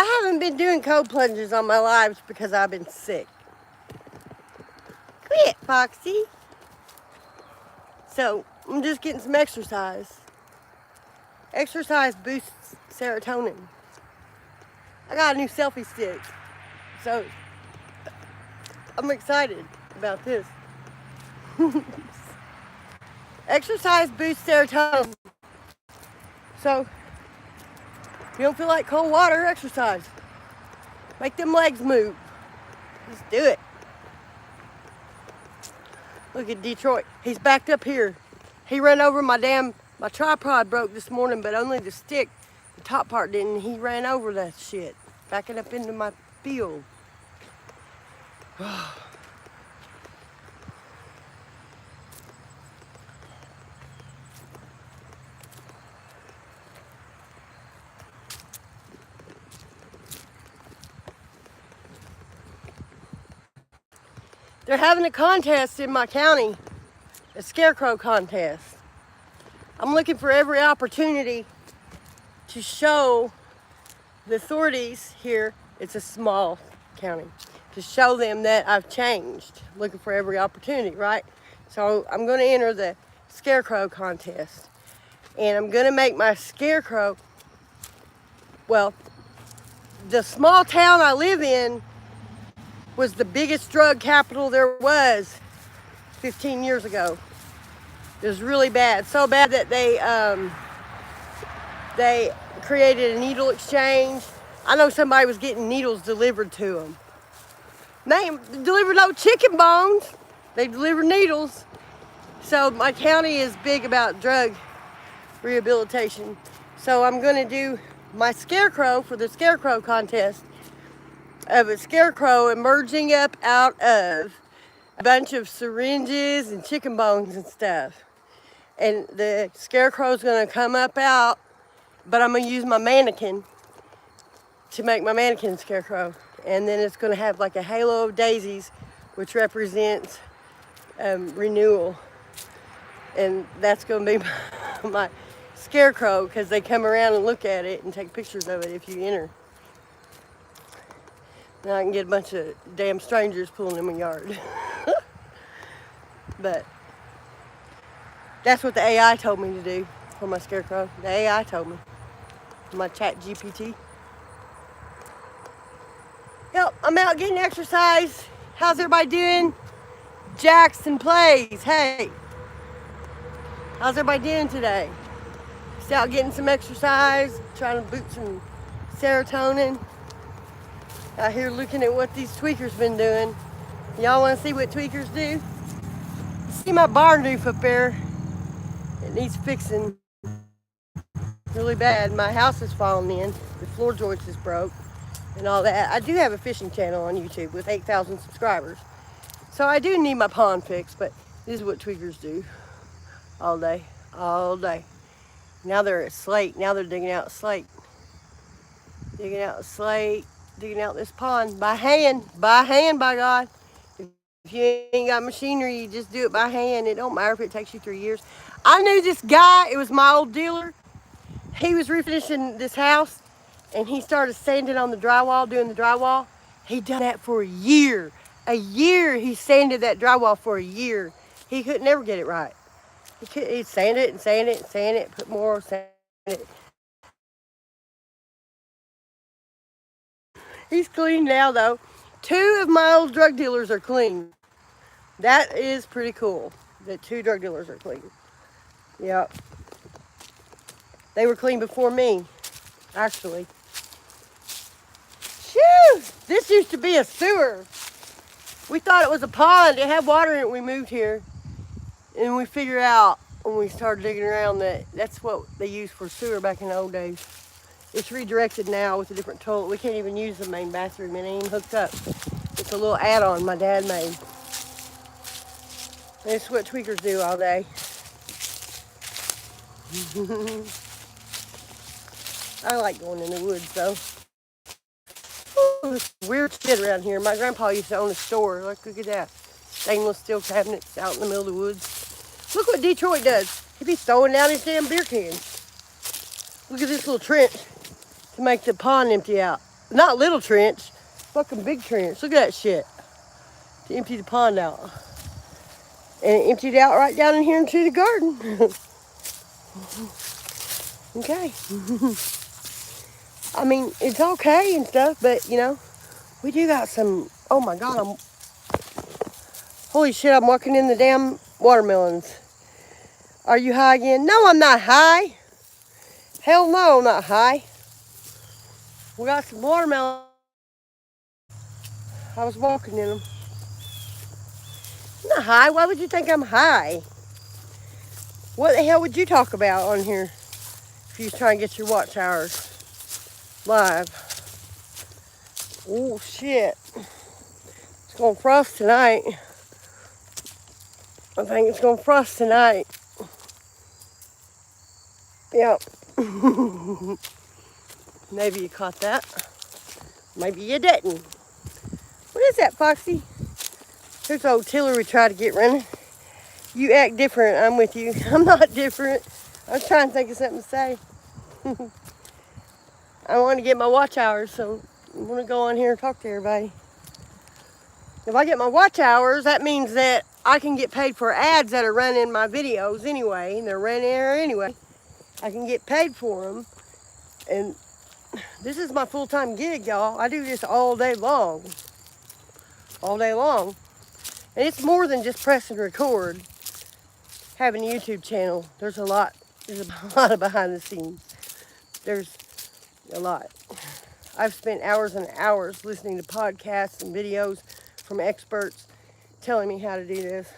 I haven't been doing cold plunges on my lives because I've been sick. Quit, Foxy. So I'm just getting some exercise. Exercise boosts serotonin. I got a new selfie stick, so I'm excited about this. Exercise boosts serotonin. So if you don't feel like cold water, exercise. Make them legs move. Just do it. Look at Detroit. He's backed up here. He ran over my tripod broke this morning, but only the stick, the top part didn't. He ran over that shit, backing up into my field. They're having a contest in my county, a scarecrow contest. I'm looking for every opportunity to show the authorities here, it's a small county, to show them that I've changed. Looking for every opportunity, right? So I'm going to enter the scarecrow contest. And I'm going to make my scarecrow, well, the small town I live in was the biggest drug capital there was 15 years ago. It was really bad. So bad that they created a needle exchange. I know somebody was getting needles delivered to them. They delivered no chicken bones. They delivered needles. So my county is big about drug rehabilitation. So I'm going to do my scarecrow for the scarecrow contest of a scarecrow emerging up out of a bunch of syringes and chicken bones and stuff. And the scarecrow's going to come up out, but I'm going to use my mannequin to make my mannequin scarecrow. And then it's going to have like a halo of daisies, which represents renewal. And that's going to be my scarecrow, because they come around and look at it and take pictures of it if you enter. Now I can get a bunch of damn strangers pulling in my yard. But that's what the AI told me to do for my scarecrow. The AI told me. My chat GPT. Yep, I'm out getting exercise. How's everybody doing? Jackson Plays. Hey. How's everybody doing today? Just out getting some exercise, trying to boost some serotonin. Out here looking at what these tweakers been doing. Y'all want to see what tweakers do? See my barn roof up there? It needs fixing really bad. My house is falling in. The floor joist is broke and all that. I do have a fishing channel on YouTube with 8,000 subscribers. So I do need my pond fixed, but this is what tweakers do all day, all day. Now they're at slate. Now they're digging out slate. Digging out the slate. Digging out this pond by hand, by God. If you ain't got machinery, you just do it by hand. It don't matter if it takes you 3 years. I knew this guy, it was my old dealer. He was refinishing this house and he started sanding on the drywall, doing the drywall. He done that for a year. A year he sanded that drywall for a year. He could never get it right. He'd sand it and sand it and sand it, put more, sand it. He's clean now, though. 2 of my old drug dealers are clean. That is pretty cool, that 2 drug dealers are clean. Yep. They were clean before me, actually. Phew! This used to be a sewer. We thought it was a pond. It had water in it when we moved here. And we figured out when we started digging around that that's what they used for sewer back in the old days. It's redirected now with a different toilet. We can't even use the main bathroom. It ain't even hooked up. It's a little add-on my dad made. That's what tweakers do all day. I like going in the woods, though. Ooh, weird shit around here. My grandpa used to own a store. Look at that. Stainless steel cabinets out in the middle of the woods. Look what Detroit does. He be throwing down his damn beer cans. Look at this little trench to make the pond empty out. not little trench, fucking big trench. Look at that shit. To empty the pond out. And it emptied out right down in here into the garden. Okay. I mean, it's okay and stuff, but you know, we do got some, oh my God, holy shit, I'm walking in the damn watermelons. Are you high again? No, I'm not high. Hell no, I'm not high. We got some watermelons. I was walking in them. I'm not high. Why would you think I'm high? What the hell would you talk about on here if you was trying to get your watch hours live? Oh, shit. It's going to frost tonight. I think it's going to frost tonight. Yep. Maybe you caught that. Maybe you didn't. What is that, Foxy? Here's old Tiller we tried to get running. You act different. I'm with you. I'm not different. I was trying to think of something to say. I want to get my watch hours, so I'm going to go on here and talk to everybody. If I get my watch hours, that means that I can get paid for ads that are running my videos anyway. They're running there anyway. I can get paid for them. And this is my full-time gig, y'all. I do this all day long. All day long. And it's more than just press and record. Having a YouTube channel, there's a lot of behind the scenes. There's a lot. I've spent hours and hours listening to podcasts and videos from experts telling me how to do this.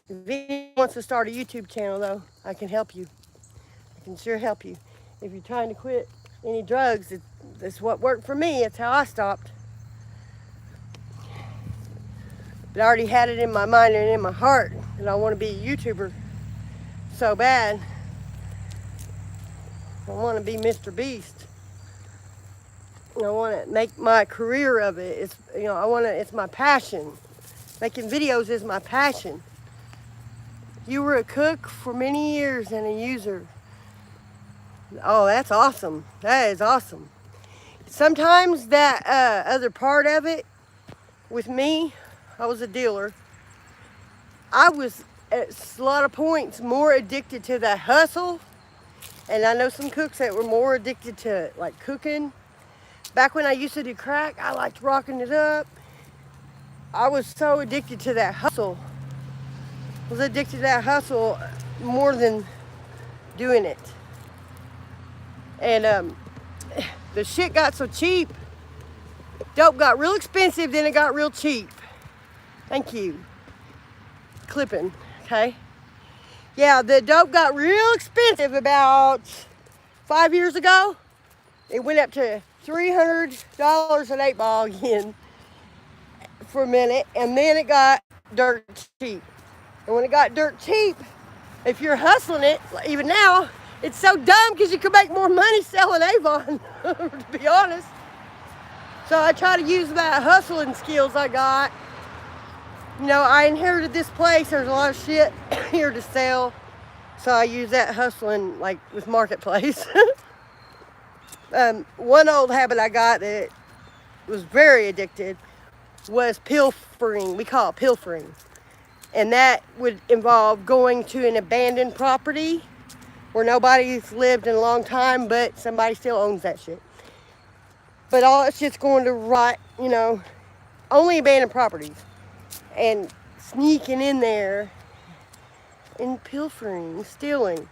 If anyone wants to start a YouTube channel, though, I can help you. I can sure help you. If you're trying to quit any drugs, that's what worked for me. It's how I stopped. But I already had it in my mind and in my heart that I want to be a YouTuber so bad. I want to be Mr. Beast. I want to make my career of it. It's, you know, it's my passion. Making videos is my passion. You were a cook for many years and a user. Oh, that's awesome. That is awesome. Sometimes that other part of it, with me, I was a dealer. I was at a lot of points more addicted to the hustle. And I know some cooks that were more addicted to like cooking. Back when I used to do crack, I liked rocking it up. I was so addicted to that hustle. I was addicted to that hustle more than doing it. And the shit got so cheap. Dope got real expensive, then it got real cheap. Thank you. Clipping, okay? Yeah, the dope got real expensive about 5 years ago. It went up to $300 an 8-ball again for a minute, and then it got dirt cheap. And when it got dirt cheap, if you're hustling it, even now, it's so dumb because you can make more money selling Avon, to be honest. So I try to use that hustling skills I got. You know, I inherited this place. There's a lot of shit here to sell. So I use that hustling, like, with Marketplace. One old habit I got that was very addicted was pilfering. We call it pilfering. And that would involve going to an abandoned property where nobody's lived in a long time, but somebody still owns that shit. But all that shit's going to rot, you know, only abandoned properties. And sneaking in there and pilfering, stealing.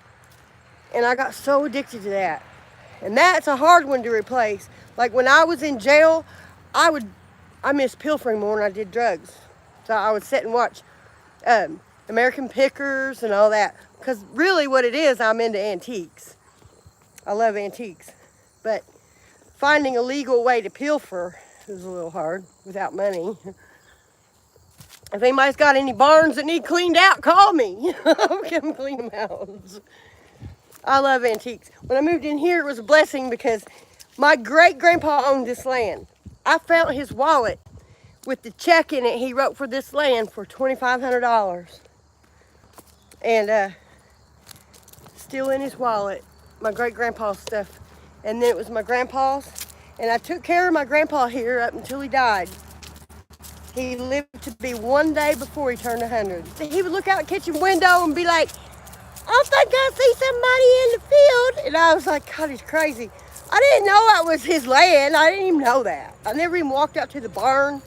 And I got so addicted to that. And that's a hard one to replace. Like when I was in jail, I missed pilfering more than I did drugs. So I would sit and watch American Pickers and all that. Because really what it is, I'm into antiques. I love antiques. But finding a legal way to pilfer is a little hard without money. If anybody's got any barns that need cleaned out, call me. I'll come clean them out. I love antiques. When I moved in here, it was a blessing because my great-grandpa owned this land. I found his wallet with the check in it he wrote for this land for $2,500. And still in his wallet, my great-grandpa's stuff. And then it was my grandpa's. And I took care of my grandpa here up until he died. He lived to be 1 day before he turned 100. He would look out the kitchen window and be like, I think I see somebody in the field. And I was like, God, he's crazy. I didn't know that was his land. I didn't even know that. I never even walked out to the barn.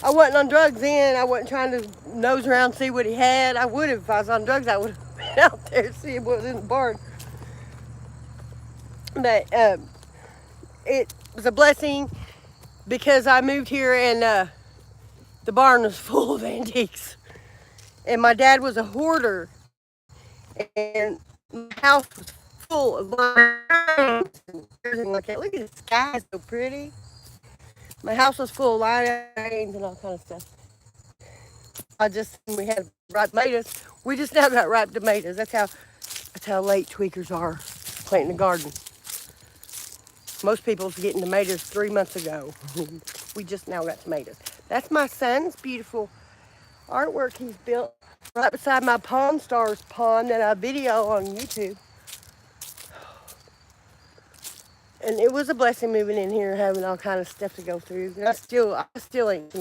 I wasn't on drugs then. I wasn't trying to nose around and see what he had. I would have, if I was on drugs, I would have been out there to see what was in the barn. But it was a blessing because I moved here and the barn was full of antiques. And my dad was a hoarder. And my house was full of lines and everything like that. Look at the sky, it's so pretty. My house was full of lines and all kind of stuff. We had ripe tomatoes. We just now got ripe tomatoes. That's how late tweakers are planting a garden. Most people's getting tomatoes 3 months ago. We just now got tomatoes. That's my son's beautiful artwork he's built right beside my Pawn Stars pond that I video on YouTube. And it was a blessing moving in here, having all kind of stuff to go through. And I still ain't